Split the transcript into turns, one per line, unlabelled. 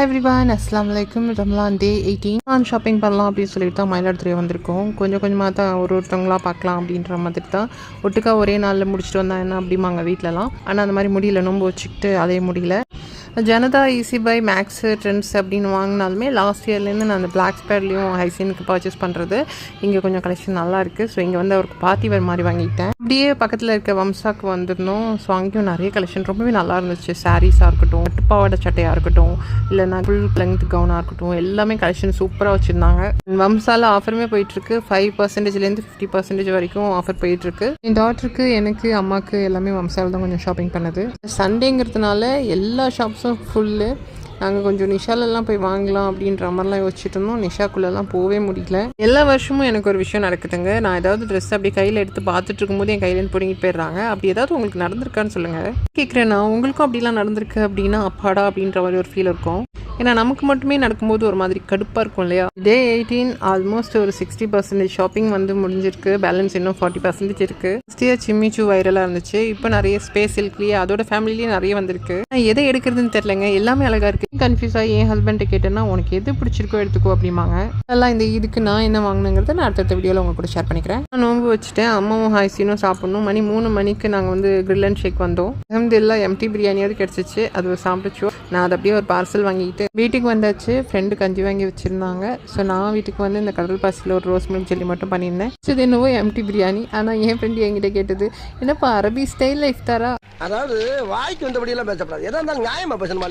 Hi everyone, அஸ்ஸலாமு அலைக்கும். ரமலான் டே 18 நான் ஷாப்பிங் பண்ணலாம் அப்படின்னு சொல்லிட்டு தான் மயிலாடுதுறை வந்திருக்கோம். கொஞ்சம் கொஞ்சமாக தான் ஒருத்தவங்களா பார்க்கலாம் அப்படின்ற மாதிரி தான். ஒட்டுக்கா ஒரே நாளில் முடிச்சுட்டு வந்தா என்ன அப்படிமாங்க வீட்டிலலாம். ஆனால் அந்த மாதிரி முடியல, நோன்பு வச்சுக்கிட்டு அதே முடியல. Janata, easy buy, Max, Trends அப்படின்னு வாங்கினாலுமே லாஸ்ட் இயர்லேருந்து நான் அந்த பிளாக் ஸ்பேர்லேயும் ஹைசீனுக்கு பர்ச்சேஸ் பண்ணுறது இங்கே கொஞ்சம் கலெக்ஷன் நல்லா இருக்குது. ஸோ இங்கே வந்து அவருக்கு பார்ட்டி வேர் மாதிரி வாங்கிட்டேன். அப்படியே பக்கத்தில் இருக்க வம்சாக்கு வந்திருந்தோம். ஸோ அங்கேயும் நிறைய கலெக்ஷன் ரொம்பவே நல்லா இருந்துச்சு. சாரீஸாக இருக்கட்டும், பட்டுப்பாவாடை சட்டையாக இருக்கட்டும், இல்லைனா ஃபுல் லெங்த் கவுனாக இருக்கட்டும், எல்லாமே கலெக்ஷன் சூப்பராக வச்சுருந்தாங்க. வம்சாவில் ஆஃபருமே போயிட்டுருக்கு. 5%லேருந்து 50% வரைக்கும் ஆஃபர் போயிட்டுருக்கு. என் டாட்டருக்கு, எனக்கு, அம்மாவுக்கு எல்லாமே வம்சாவில் தான் கொஞ்சம் ஷாப்பிங் பண்ணுது. சண்டேங்கிறதுனால எல்லா ஷாப்ஸும் ஃபுல்லு. நாங்கள் கொஞ்சம் நிஷாலெல்லாம் போய் வாங்கலாம் அப்படின்ற மாதிரிலாம் யோசிச்சுட்டு இருந்தோம். நிஷாக்குள்ளெல்லாம் போகவே முடியல. எல்லா வருஷமும் எனக்கு ஒரு விஷயம் நடக்குதுங்க. நான் ஏதாவது ட்ரெஸ் அப்படி கையில் எடுத்து பார்த்துட்டு இருக்கும்போது என் கையிலேருந்து பிடிங்கிட்டு போயிடுறாங்க. அப்படி ஏதாவது உங்களுக்கு நடந்திருக்கான்னு சொல்லுங்கள். கேட்குறேன், நான் உங்களுக்கும் அப்படிலாம் நடந்திருக்கு அப்படின்னா அப்பாடா அப்படின்ற மாதிரி ஒரு ஃபீல் இருக்கும். ஏன்னா நமக்கு மட்டுமே நடக்கும்போது ஒரு மாதிரி கடுப்பாக இருக்கும் இல்லையா. டே 18 ஆல்மோஸ்ட் ஒரு 60% ஷாப்பிங் வந்து முடிஞ்சிருக்கு. பேலன்ஸ் இன்னும் 40% இருக்குது. ஃபஸ்ட் இயர் சிம்மிச்சு வைரலாக இருந்துச்சு. இப்போ நிறைய ஸ்பேஸ் சில்க்லேயே அதோட ஃபேமிலிலேயே நிறைய வந்திருக்கு. எதை எடுக்கிறதுன்னு தெரியலங்க, எல்லாமே அழகாக இருக்குது. கன்ஃபியூஸ் ஆகி என் ஹஸ்பண்ட்டை கேட்டேன்னா உனக்கு எது பிடிச்சிருக்கோ எடுத்துக்கோ அப்படிம்பாங்க. அதெல்லாம் இந்த இதுக்கு நான் என்ன வாங்கினேங்கிறத நான் அடுத்த வீடியோவில் உங்க கூட ஷேர் பண்ணிக்கிறேன். நான் நோன்பு வச்சுட்டேன். அம்மாவும் ஹைசீனும் சாப்பிட்ணும். மணி 3 மணிக்கு நாங்கள் வந்து கிரில் அண்ட் ஷேக் வந்தோம். அல்ஹம்துலில்லாஹ் எம்டி பிரியாணியாவது கிடச்சிச்சு. அது சாப்பிட்டுச்சோம். நான் அதை அப்படியே ஒரு பார்சல் வாங்கிட்டு வீட்டுக்கு வந்தாச்சு. ஃப்ரெண்டு கஞ்சி வாங்கி வச்சுருந்தாங்க. ஸோ நான் வீட்டுக்கு வந்து இந்த கடல் பாசியில் ஒரு ரோஸ் மில்க் ஜெல்லி மட்டும் பண்ணியிருந்தேன். ஸோ இது என்னவோ எம்டி பிரியாணி. ஆனால் என் ஃப்ரெண்டு என்கிட்ட கேட்டது, என்னப்பா அரபி ஸ்டைலில் இஃப்தாரா?
அதாவது வாய்க்கு வந்தபடியெல்லாம் பேசப்படாது. எதா இருந்தாலும் நியாயமா பேசணுமா?